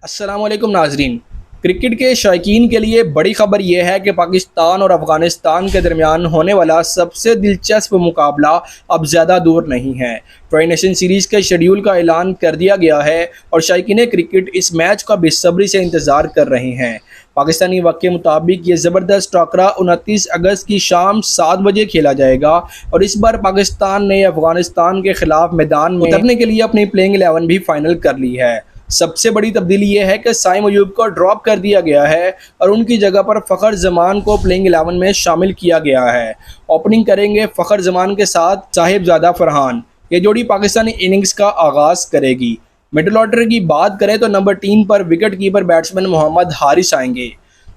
अस्सलामुअलैकुम नाजरीन। क्रिकेट के शौकीन के लिए बड़ी खबर यह है कि पाकिस्तान और अफ़गानिस्तान के दरमियान होने वाला सबसे दिलचस्प मुकाबला अब ज़्यादा दूर नहीं है। ट्राई नेशन सीरीज़ के शेड्यूल का ऐलान कर दिया गया है और शौकीन क्रिकेट इस मैच का बेसब्री से इंतज़ार कर रहे हैं। पाकिस्तानी वक्त के मुताबिक ये ज़बरदस्त टकरा 29 अगस्त की शाम 7 बजे खेला जाएगा और इस बार पाकिस्तान ने अफ़गानिस्तान के ख़िलाफ़ मैदान में उतरने के लिए अपनी प्लेइंग 11 भी फाइनल कर ली है। सबसे बड़ी तब्दीली यह है कि साइम अयूब को ड्रॉप कर दिया गया है और उनकी जगह पर फ़खर जमान को प्लेइंग 11 में शामिल किया गया है। ओपनिंग करेंगे फ़खर जमान के साथ साहिबजादा फरहान। ये जोड़ी पाकिस्तानी इनिंग्स का आगाज़ करेगी। मिडल ऑर्डर की बात करें तो नंबर 3 पर wicket keeper batsman Mohammad Haris आएंगे।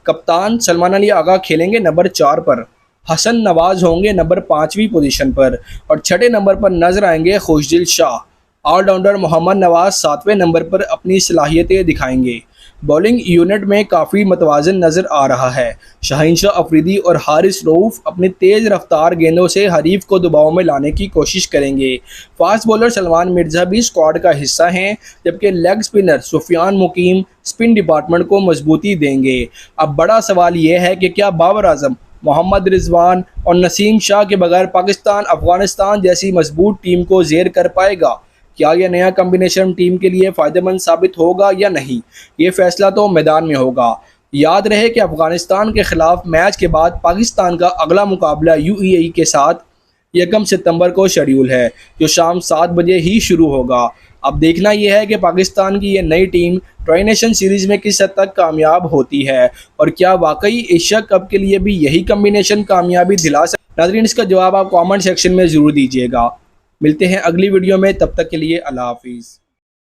कप्तान सलमान अली आगा खेलेंगे नंबर 4 पर। हसन नवाज होंगे नंबर 5वीं पोजीशन पर और छठे नंबर पर नजर आएंगे खुशदिल शाह। ऑलराउंडर मोहम्मद नवाज 7वें नंबर पर अपनी सलाहियतें दिखाएंगे। बॉलिंग यूनिट में काफ़ी मतवाजन नज़र आ रहा है। शाहीन शाह अफरीदी और हारिस रऊफ अपनी तेज़ रफ्तार गेंदों से हरीफ को दबाव में लाने की कोशिश करेंगे। फास्ट बॉलर सलमान मिर्ज़ा भी स्क्वाड का हिस्सा हैं, जबकि लेग स्पिनर सुफियान मुकीम स्पिन डिपार्टमेंट को मजबूती देंगे। अब बड़ा सवाल यह है कि क्या बाबर आजम, मोहम्मद रिजवान और नसीम शाह के बगैर पाकिस्तान अफ़गानिस्तान जैसी मजबूत टीम को ज़ेर कर पाएगा? क्या यह नया कम्बिनेशन टीम के लिए फ़ायदेमंद साबित होगा या नहीं, ये फैसला तो मैदान में होगा। याद रहे कि अफ़गानिस्तान के ख़िलाफ़ मैच के बाद पाकिस्तान का अगला मुकाबला यूएई के साथ 1 सितंबर को शेड्यूल है, जो शाम 7 बजे ही शुरू होगा। अब देखना यह है कि पाकिस्तान की ये नई टीम ट्राई नेशन सीरीज़ में किस हद तक कामयाब होती है और क्या वाकई एशिया कप के लिए भी यही कम्बिनेशन कामयाबी दिला सकता है। नाज़रीन, इसका जवाब आप कमेंट सेक्शन में ज़रूर दीजिएगा। मिलते हैं अगली वीडियो में, तब तक के लिए अल्लाह हाफिज़।